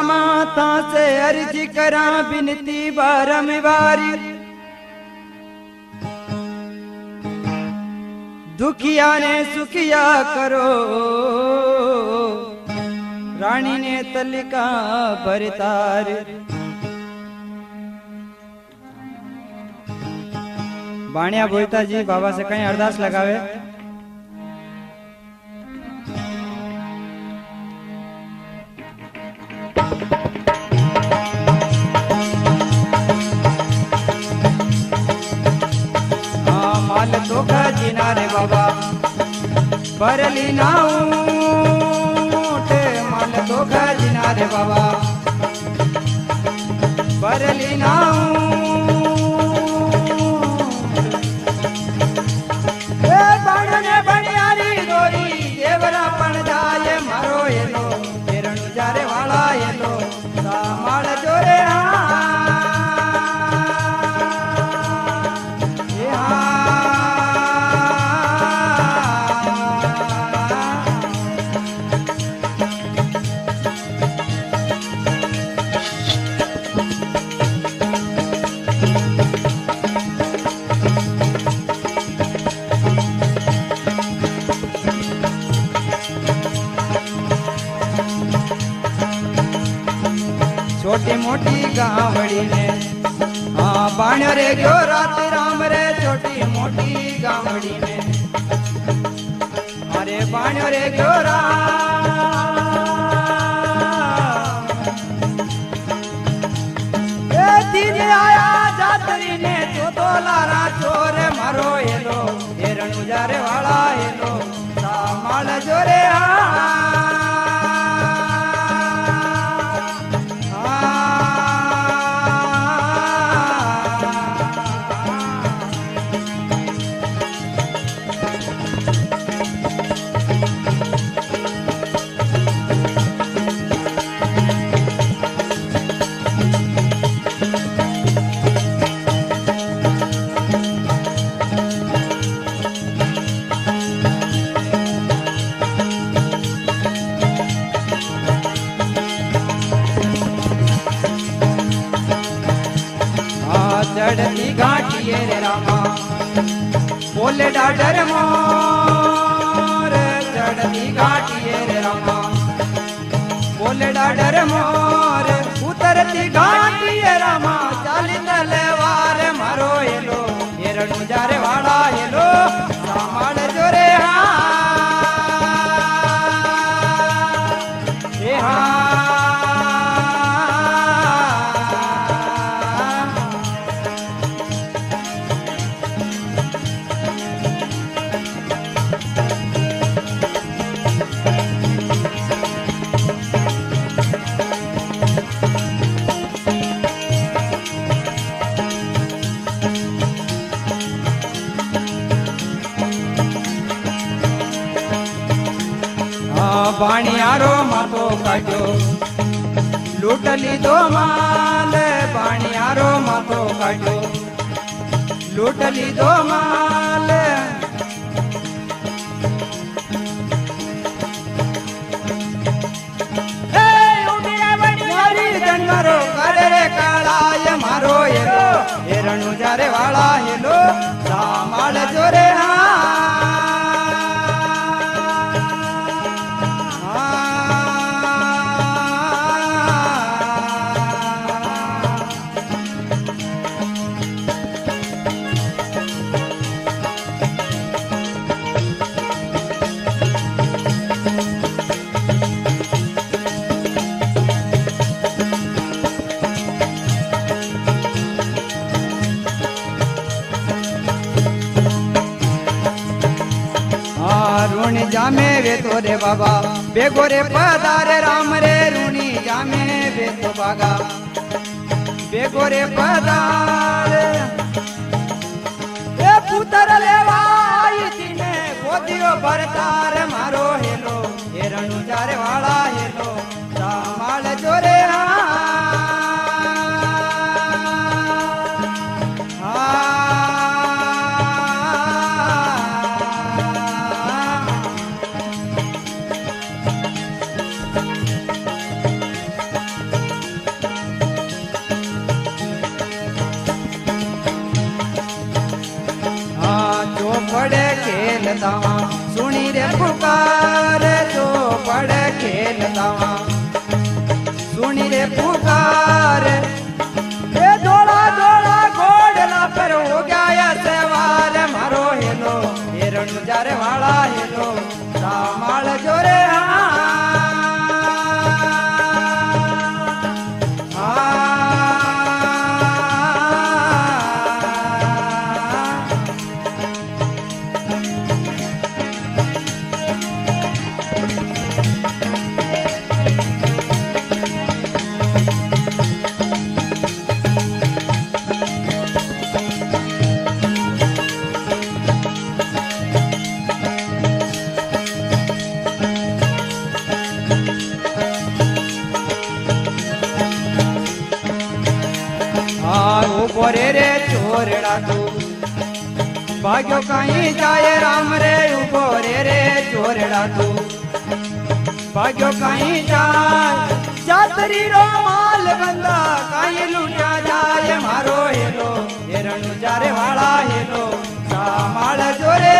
माता से अर्ज करा बिनती बारंबारी दुखिया ने सुखिया करो रानी ने तलिका भरतार बाणिया बोलता जी बाबा से कहीं अरदास लगावे माल तो खजीना रे बाबा भरली नाऊट माल तो खजीना रे बाबा भरली बाणने बनियारी गोरी देवरा पण जाए मारो येलो तेरणु जारे वाला येलो सामाळ जोरे छोटी मोटी गावड़ी ने हाँ बाण रे गयो रात राम रे छोटी मोटी गावड़ी ने अरे बाण रे गयो तीज आया जातरी ने तो लारा चोर मारो येलो हेरण जारे वाला येलो सामाल जोरे चढ़ती घाटिए रे रामा बोले डाडर मोर चढ़ती घाटिए रे रामा बोले डाडर मोर उतरती घाटिए रामा चाली तलवार मारो येलो हेरण जारे वाला येलो सामाल जोरे बाणियारो मातो काटो लूट लीधो माल बाणियारो मातो काटो लूट लीधो माल मारो करे रे काळाय मारो येलो हेरणु जारे वाला येलो सामाळ जोरे ऋणी जामे वे तो रे बाबा बेगो रे पधारे राम रे ऋणी जामे वे तो बागा बेगो रे पधारे ए पुत्र लेवा आई तीने गोदियो भरतार मारो हेलो हेरणु जारे वाला हेलो सामाल जोरे पड़े खेलतावा सुनी रे पुकार तो पड़े खेलतावा सुनी रे पुकार ये धोला धोला घोड़ला पर हो गया सवार मारो हेलो ये रणुजार वाला हेलो रामाल जोरे उबोरे रे चोरड़ा तू भाग्यो कहीं जाए राम रे उबोरे रे चोरड़ा तू भाग्यो कहीं जाए जातरी रो माल बंदा कहीं लूटा जाए मारो हेलो ये रणुजारे वाला हेलो सामाल जोरे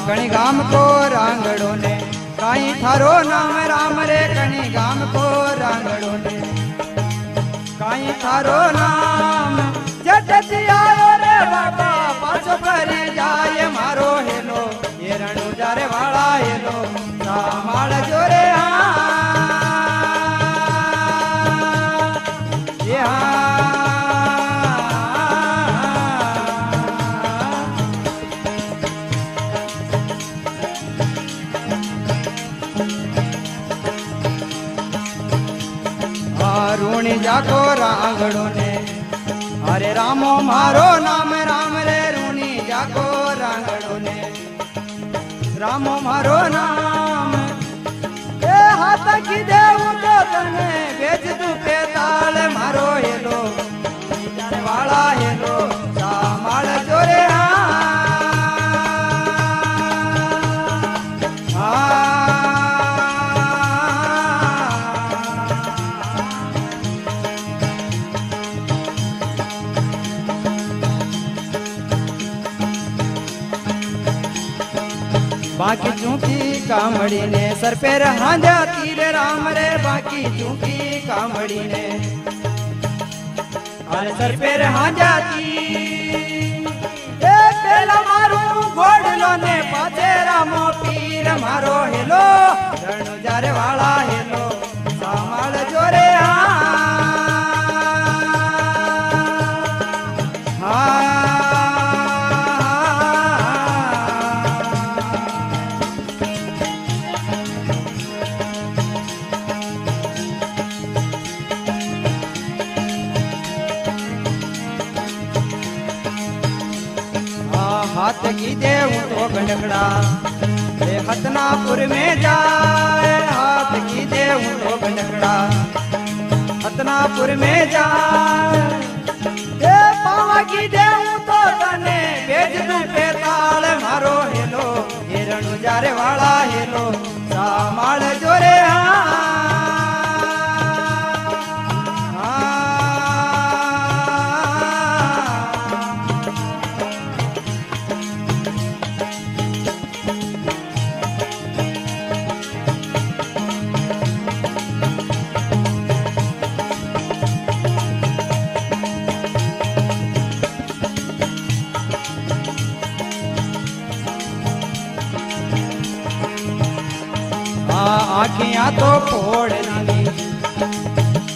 कणी गाम को रांगड़ो ने काई थारो नाम राम रे कणी गाम को रांगड़ो ने काई थारो नाम जटती आयो रे बाबा पाछो फरी जाए मारो हेलो ये रणुजारे वाला हेलो रामाल जोरे ये रूणी जाको रांगड़ो ने अरे रामो मारो नाम राम रे रूणी जाको रांगड़ो ने रामो मारो नाम ए हाथ की देव तो तने भेज दू पे ताल मारो हेलो जाने वाला हेलो सामाल जोरे बाकी चूंकी कामड़ी ने सर पे हांजा तीर राम रे बाकी चूंकी कामड़ी ने अरे सर पे हांजा तीर ए पेला मारू घोड़लो ने पाछे रामो पीर मारो हेलो रणुजारे वाला हेलो सामाल जोरे हाथ की देव तो गंडकड़ा हतनापुर में जाए हाथ की देव तो गंडकड़ा हतनापुर में जाए पावा की देव तो तने भेज दू पे ताल मारो हेलो ये रणुजारे वाला हेलो सामाल जोरे आखियां तो फोड़ दीनी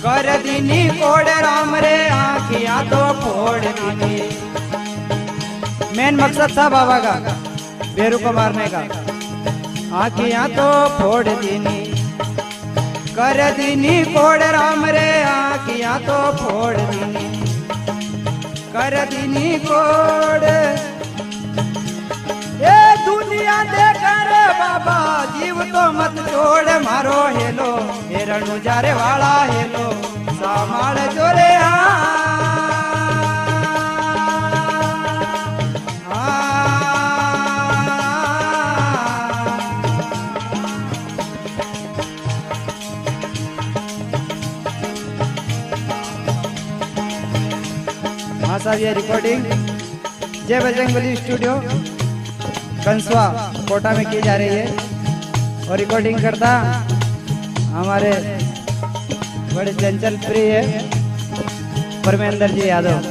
कर दीनी कोड़ राम रे आखियां तो फोड़ दीनी मेन मकसद था बाबा का बेरू को मारने का आखियां तो फोड़ दीनी कर दीनी कोड़ राम रे आखियां तो फोड़ दीनी कर दीनी कोड ए दुनिया देकर बाबा जीव तो मत छोड़ मारो हेलो हेरणु जारे वाला हेलो सामाल जोरे साहब ये रिकॉर्डिंग जय बजरंगबली स्टूडियो कंसवा कोटा में की जा रही है और रिकॉर्डिंग करता हमारे बड़े चंचल प्रिय परमेंद्र जी यादव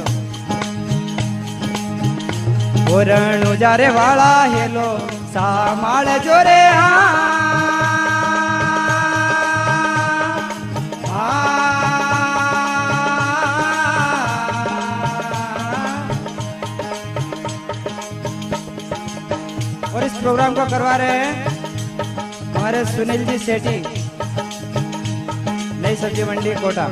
ओरणु जारे वाला हेलो सामाल जोरे और इस प्रोग्राम को करवा रहे हैं हमारे सुनील जी सेठी नई सब्जी मंडी कोटा।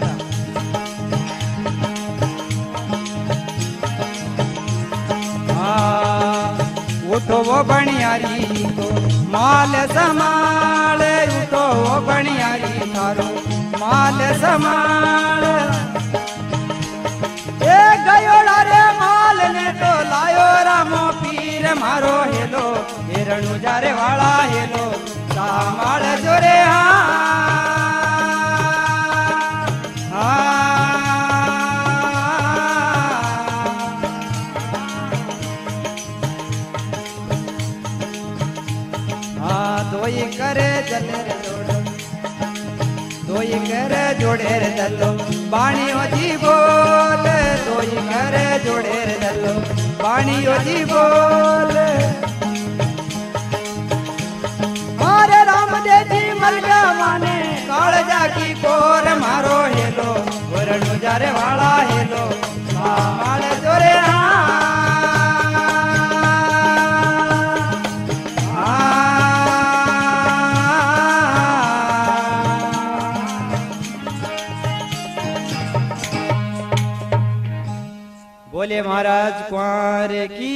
उठो वो बनियारी तो माल समाल उठो वो बनियारी थारो माल समाल ए गयोड़ा रे माल ने तो लायो रामो पीर मारो हेलो हेरणु जारे वाला हेलो सामाल जोरे दोई करे जले दोई करे जोड़े रे दलो बाणी हो जी बोल दोई करे जोड़े रे दलो बाणी हो जी बोल अरे राम देजी मलगा माने कालजा की कोर मारो हेलो ओरणु जारे वाला हेलो माल जोरे बोले महाराज कुंवर की